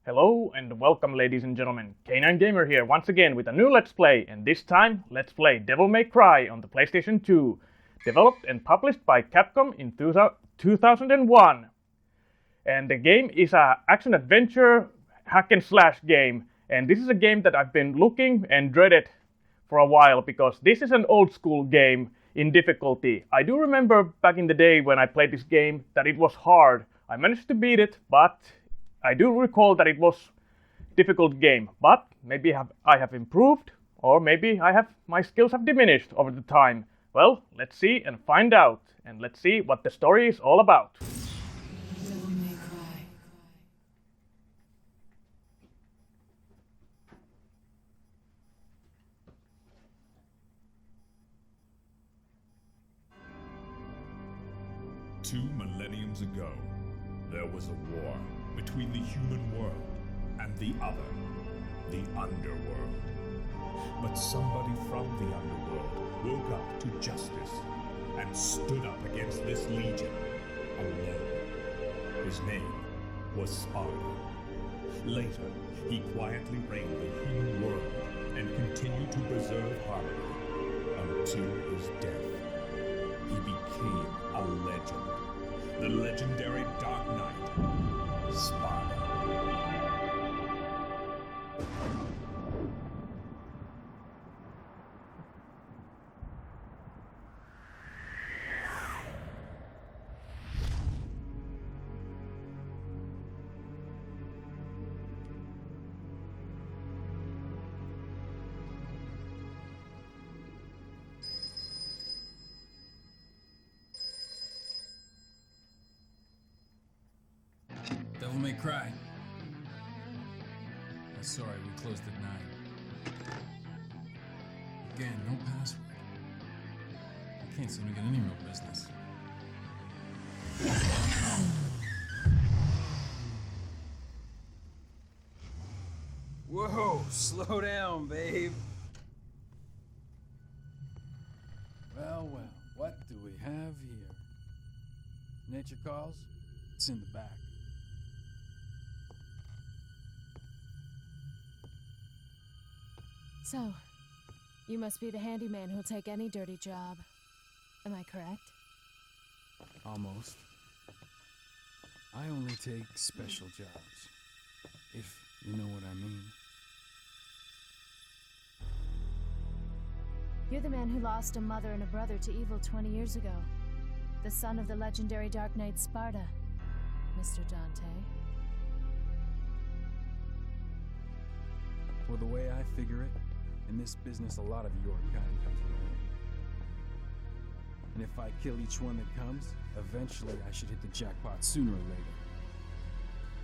Hello and welcome ladies and gentlemen, K9 Gamer here once again with a new Let's Play, and this time let's play Devil May Cry on the PlayStation 2, developed and published by Capcom in 2001. And the game is a action-adventure hack-and-slash game, and this is a game that I've been looking and dreaded for a while because this is an old-school game in difficulty. I do remember back in the day when I played this game that it was hard. I managed to beat it, but I do recall that it was a difficult game, but maybe I have improved, or maybe my skills have diminished over the time. Well, let's see and find out, and let's see what the story is all about. Devil May Cry. Two millenniums ago, there was a war between the human world and the other, the underworld. But somebody from the underworld woke up to justice and stood up against this legion alone. His name was Sparta. Later, he quietly reigned the human world and continued to preserve harmony until his death. He became a legend. The legendary Dark Knight, Sparta. Devil May Cry. Sorry, we closed at 9. Again, no password. I can't seem to get any real business. Whoa, slow down, babe. Well, what do we have here? Nature calls? It's in the back. So, you must be the handyman who'll take any dirty job. Am I correct? Almost. I only take special jobs, if you know what I mean. You're the man who lost a mother and a brother to evil 20 years ago. The son of the legendary Dark Knight Sparta, Mr. Dante. Well, the way I figure it, in this business, a lot of your kind comes around. And if I kill each one that comes, eventually I should hit the jackpot sooner or later.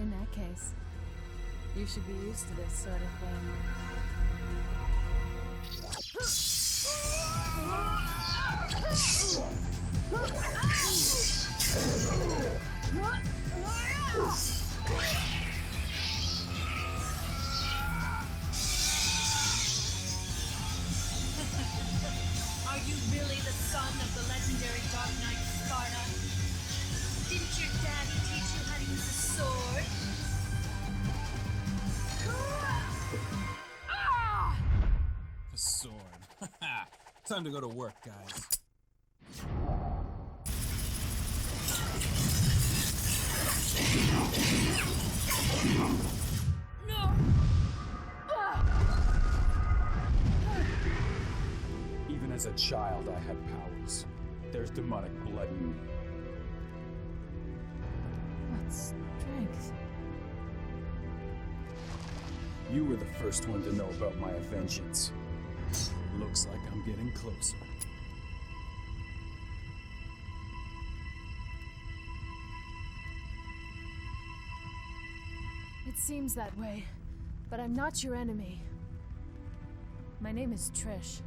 In that case, you should be used to this sort of thing. Are you really the son of the legendary Dark Knight Sparta? Didn't your daddy teach you how to use a sword? A sword. Time to go to work, guys. No! Even as a child, I had powers. There's demonic blood in me. What strength? You were the first one to know about my vengeance. Looks like I'm getting closer. It seems that way, but I'm not your enemy. My name is Trish.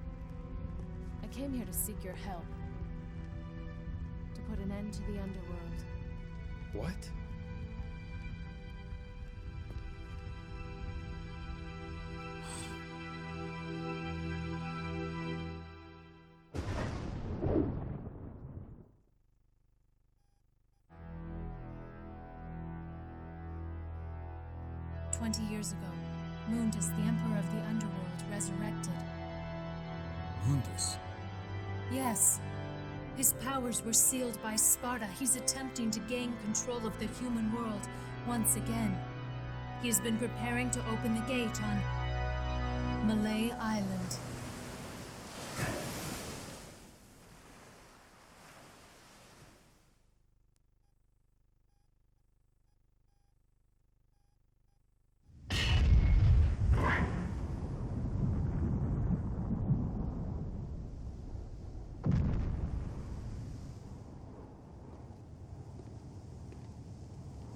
I came here to seek your help. To put an end to the underworld. What? 20 years ago, Mundus, the Emperor of the Underworld, resurrected. Mundus? Yes. His powers were sealed by Sparta. He's attempting to gain control of the human world once again. He's been preparing to open the gate on Malay Island.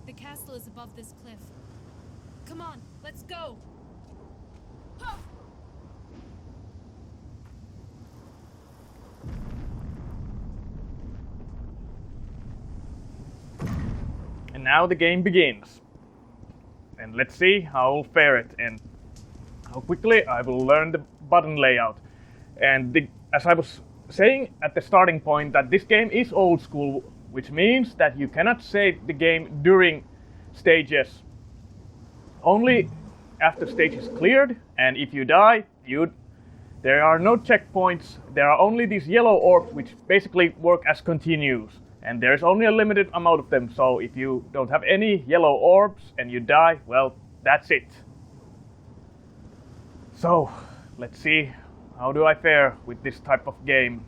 The castle is above this cliff. Come on, let's go! Huh. And now the game begins. And let's see how I'll fare it and how quickly I will learn the button layout. And as I was saying at the starting point, that this game is old school, which means that you cannot save the game during stages. Only after stage is cleared, and if you die, there are no checkpoints. There are only these yellow orbs which basically work as continues. And there's only a limited amount of them, so if you don't have any yellow orbs and you die, well, that's it. So, let's see, how do I fare with this type of game?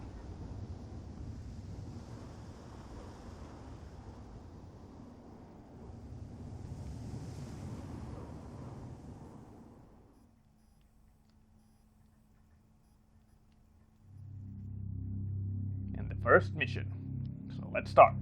And the first mission. So let's start.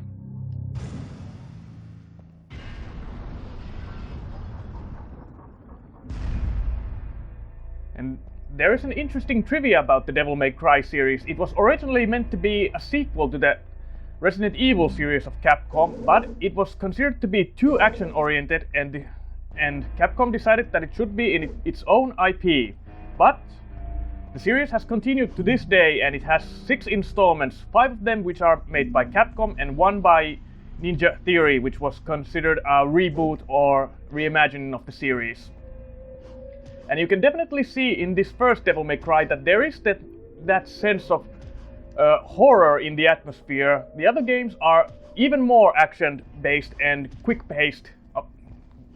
And there is an interesting trivia about the Devil May Cry series. It was originally meant to be a sequel to the Resident Evil series of Capcom, but it was considered to be too action-oriented, and Capcom decided that it should be in its own IP. But the series has continued to this day, and it has 6 installments, 5 of them which are made by Capcom and 1 by Ninja Theory, which was considered a reboot or reimagining of the series. And you can definitely see in this first Devil May Cry that there is that sense of horror in the atmosphere. The other games are even more action-based and quick-paced. Oh,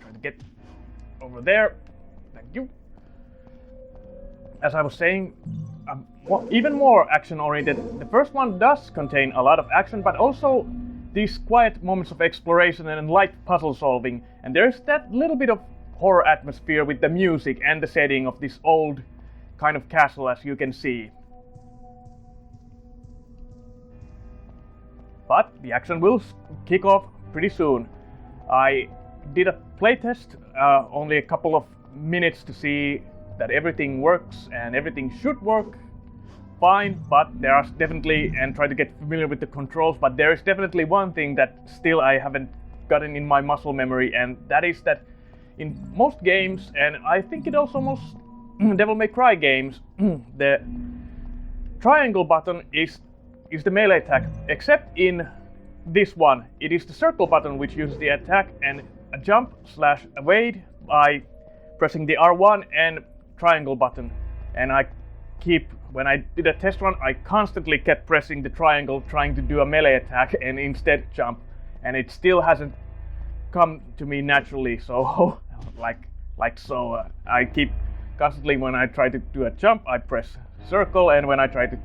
try to get over there. Thank you. As I was saying, even more action-oriented. The first one does contain a lot of action, but also these quiet moments of exploration and light puzzle solving. And there's that little bit of horror atmosphere with the music and the setting of this old kind of castle, as you can see. But the action will kick off pretty soon. I did a playtest, only a couple of minutes to see that everything works, and everything should work fine, but there are definitely, and try to get familiar with the controls, but there is definitely one thing that still I haven't gotten in my muscle memory, and that is that in most games, and I think it also most Devil May Cry games, the triangle button is the melee attack, except in this one. It is the circle button which uses the attack and a jump / evade by pressing the R1 and triangle button. And when I did a test run, I constantly kept pressing the triangle trying to do a melee attack and instead jump, and it still hasn't come to me naturally, so like so. I keep constantly, when I try to do a jump, I press circle, and when I try to,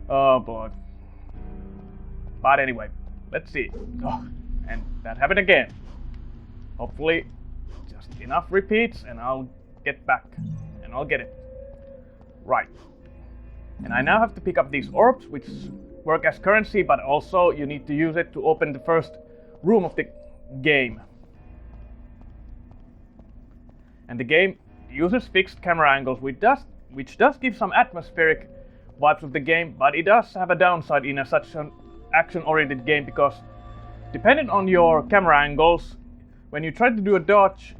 oh boy. But anyway, let's see. Oh, and that happened again. Hopefully just enough repeats and I'll get back and I'll get it right. And I now have to pick up these orbs, which work as currency, but also you need to use it to open the first room of the game. And the game uses fixed camera angles, which does give some atmospheric vibes of the game, but it does have a downside in such an action-oriented game, because depending on your camera angles, when you try to do a dodge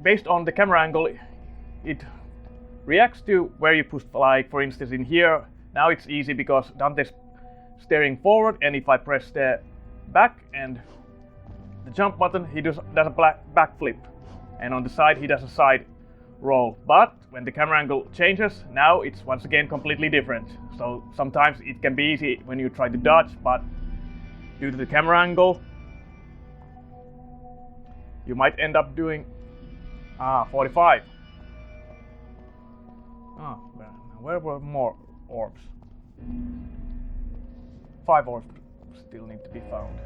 based on the camera angle, it reacts to where you push. Like for instance in here, now it's easy because Dante's staring forward, and if I press the back and the jump button, he does a backflip. and on the side he does a side roll. But when the camera angle changes, now it's once again completely different. So sometimes it can be easy when you try to dodge, but due to the camera angle, you might end up doing 45. Where were more orbs? 5 orbs still need to be found.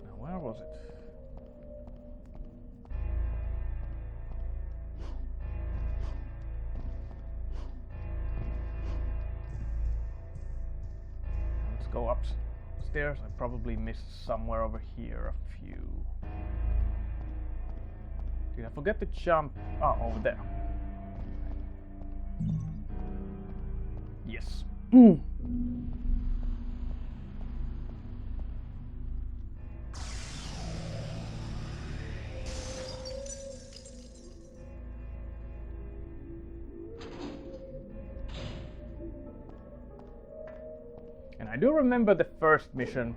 Now, where was it? Let's go upstairs. I probably missed somewhere over here a few. Did I forget to jump? Over there. Yes. And I do remember the first mission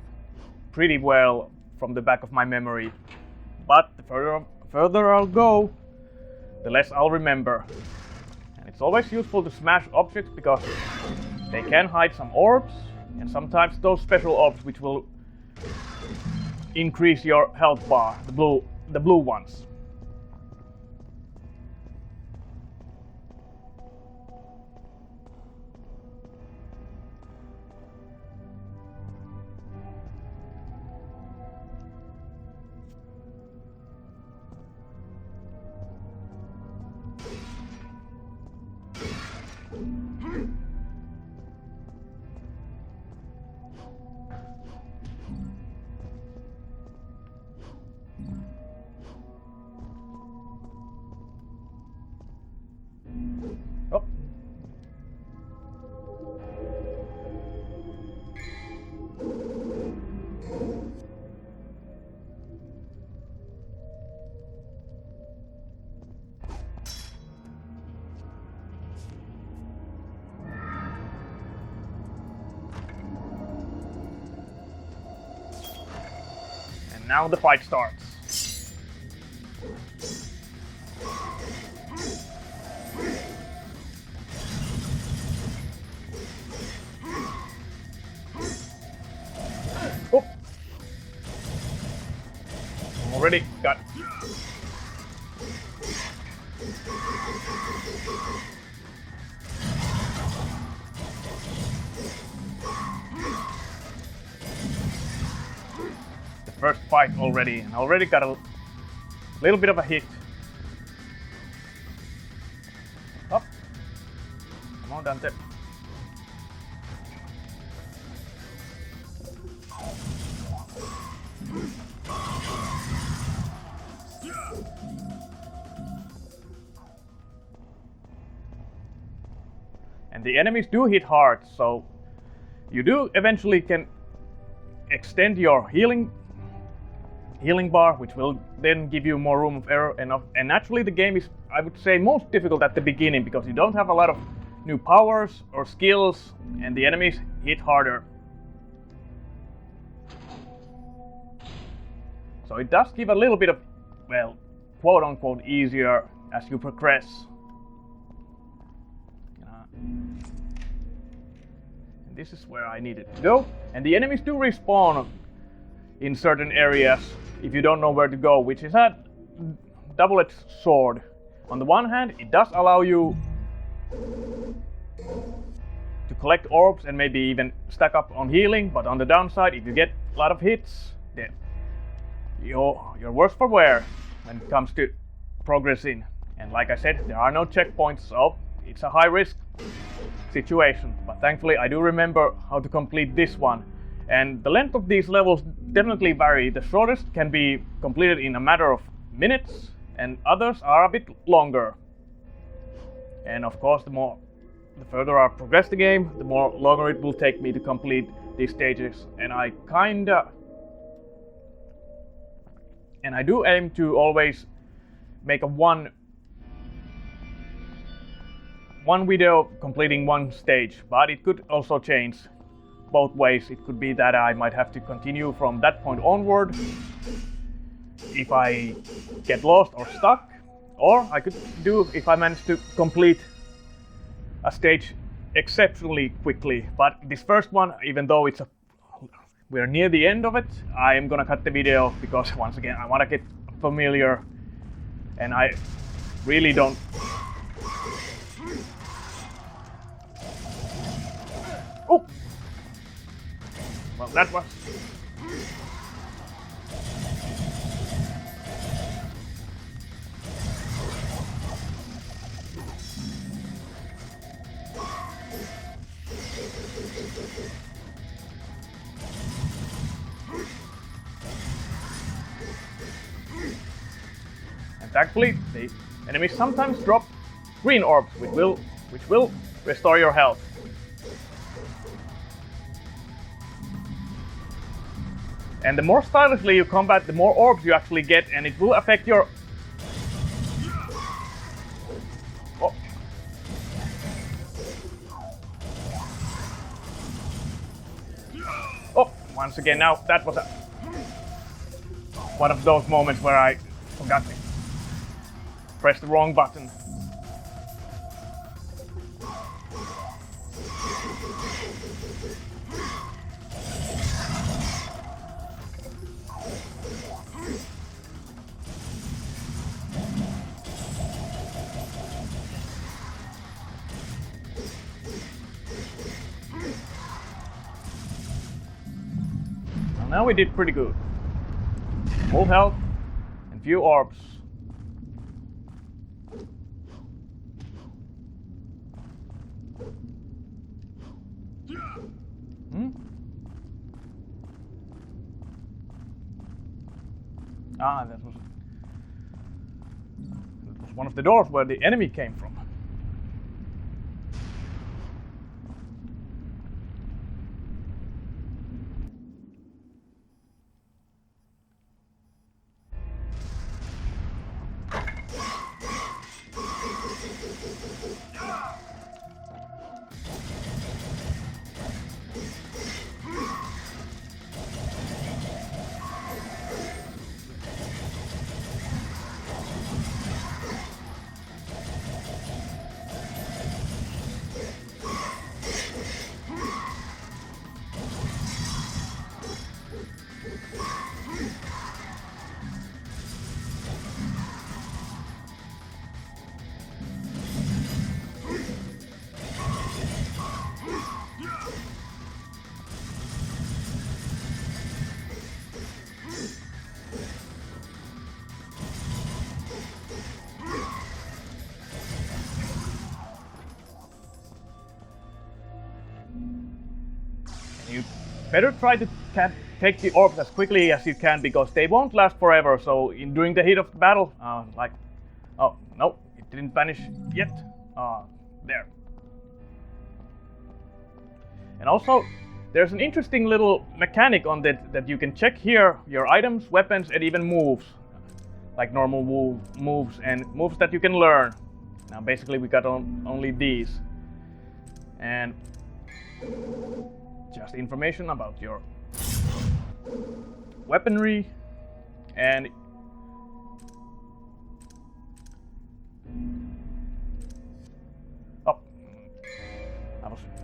pretty well from the back of my memory, but the further I'll go, the less I'll remember. And it's always useful to smash objects because they can hide some orbs, and sometimes those special orbs which will increase your health bar, the blue ones. Oh. And now the fight starts. Oh. I'm already got. The first fight already, and already got a little bit of a hit. Up. Come on, Dante. And the enemies do hit hard, so you do eventually can extend your healing bar, which will then give you more room of error. And naturally the game is, I would say, most difficult at the beginning because you don't have a lot of new powers or skills, and the enemies hit harder. So it does give a little bit of, well, quote unquote easier as you progress. And this is where I needed to go. And the enemies do respawn in certain areas if you don't know where to go, which is a double-edged sword. On the one hand, it does allow you to collect orbs and maybe even stack up on healing, but on the downside, if you get a lot of hits, then you're worse for wear when it comes to progressing. And like I said, there are no checkpoints, so it's a high-risk situation. But thankfully, I do remember how to complete this one. And the length of these levels definitely vary. The shortest can be completed in a matter of minutes, and others are a bit longer. And of course, the further I progress the game, the more longer it will take me to complete these stages. And I do aim to always make a one video completing one stage, but it could also change both ways. It could be that I might have to continue from that point onward if I get lost or stuck, or I could do if I manage to complete a stage exceptionally quickly. But this first one, even though we're near the end of it, I am gonna cut the video because once again I want to get familiar, and I really don't. Oh! Well, that was. And thankfully, the enemies sometimes drop green orbs, which will restore your health. And the more stylishly you combat, the more orbs you actually get, and it will affect your... Oh. Oh, once again, now that was one of those moments where I forgot to press the wrong button. Now we did pretty good. Full health and few orbs. Ah, that was one of the doors where the enemy came from. You better try to take the orbs as quickly as you can, because they won't last forever. So during the heat of the battle, oh no, it didn't vanish yet. There. And also, there's an interesting little mechanic on that you can check here your items, weapons, and even moves, like normal moves and moves that you can learn. Now basically we got only these, and just information about your weaponry and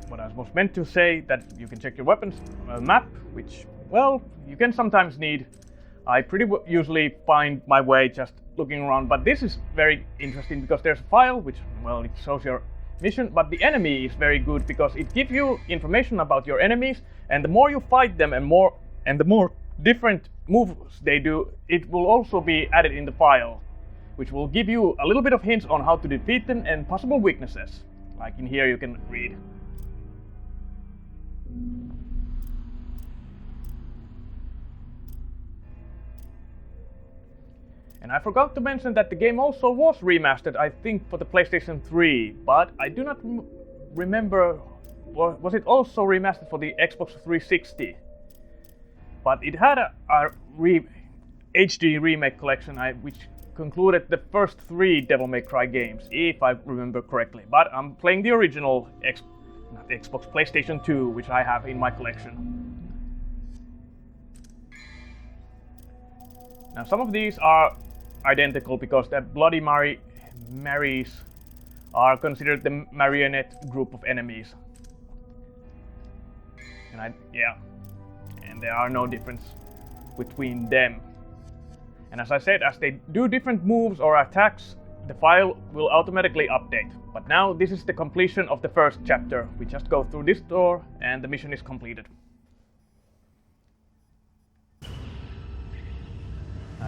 what I was meant to say, that you can check your weapons map, which, well, you can sometimes need. I usually find my way just looking around, but this is very interesting because there's a file which, well, it shows your mission, but the enemy is very good because it gives you information about your enemies, and the more you fight them and the more different moves they do, it will also be added in the file, which will give you a little bit of hints on how to defeat them and possible weaknesses. Like in here you can read. And I forgot to mention that the game also was remastered, I think, for the PlayStation 3, but I do not remember, was it also remastered for the Xbox 360? But it had a HD remake collection, which concluded the first 3 Devil May Cry games, if I remember correctly. But I'm playing the original not Xbox, PlayStation 2, which I have in my collection. Now some of these are identical because the Bloody Marys are considered the marionette group of enemies. And and there are no difference between them. And as I said, as they do different moves or attacks, the file will automatically update. But now this is the completion of the first chapter. We just go through this door and the mission is completed.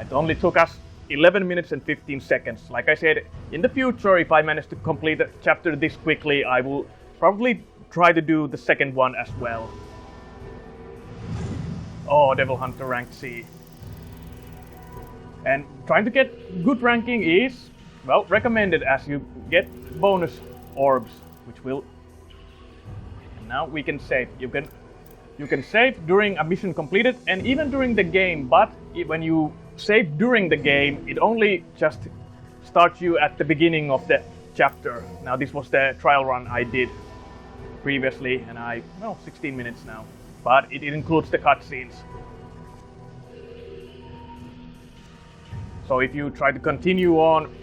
It only took us 11 minutes and 15 seconds. Like I said, in the future, if I manage to complete the chapter this quickly, I will probably try to do the second one as well. Oh, Devil Hunter Rank C. And trying to get good ranking is, well, recommended, as you get bonus orbs, which will... And now we can save. You can save during a mission completed and even during the game, but when you save during the game, it only just starts you at the beginning of the chapter. Now this was the trial run I did previously, and 16 minutes now, but it includes the cutscenes. So if you try to continue on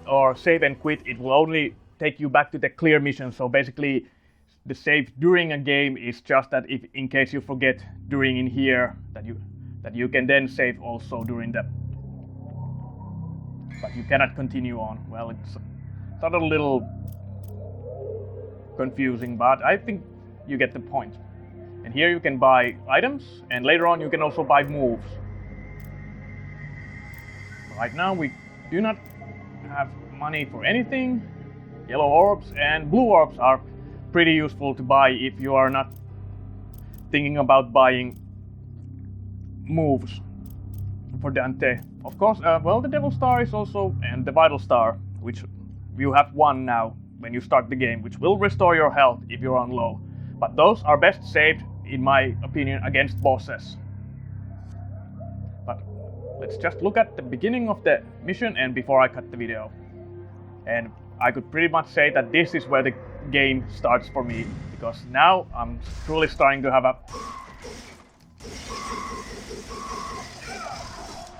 or save and quit, it will only take you back to the clear mission. So basically the save during a game is just that if in case you forget during in here that you can then save also during the, but you cannot continue on. Well, it's sort of a little confusing, but I think you get the point. And here you can buy items, and later on you can also buy moves. Right now we do not have money for anything. Yellow orbs and blue orbs are pretty useful to buy if you are not thinking about buying moves for Dante. Of course, well, the Devil Star is also, and the Vital Star, which you have one now when you start the game, which will restore your health if you're on low. But those are best saved, in my opinion, against bosses. But let's just look at the beginning of the mission and before I cut the video. And I could pretty much say that this is where the game starts for me, because now I'm truly starting to have a...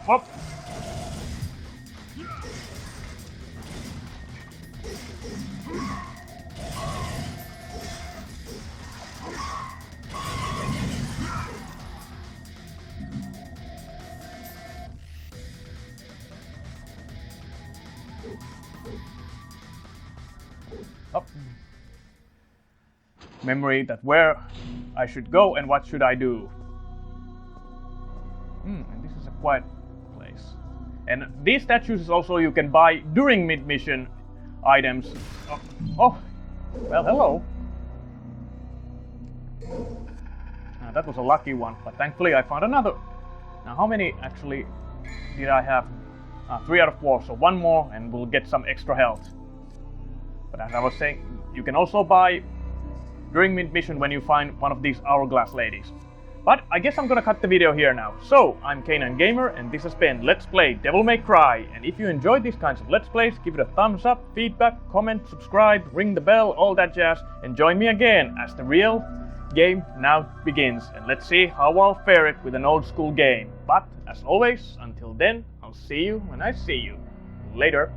Whoop. Up. Memory that where I should go and what should I do. And this is a quiet place. And these statues is also you can buy during mid-mission items. Oh, well, hello. That was a lucky one, but thankfully I found another. Now how many actually did I have? 3 out of 4, so one more and we'll get some extra health. But as I was saying, you can also buy during mid-mission when you find one of these hourglass ladies. But I guess I'm gonna cut the video here now. So, I'm K9 Gamer and this has been Let's Play Devil May Cry. And if you enjoyed these kinds of Let's Plays, give it a thumbs up, feedback, comment, subscribe, ring the bell, all that jazz. And join me again as the real game now begins. And let's see how I'll fare it with an old school game. But, as always, until then, I'll see you when I see you. Later.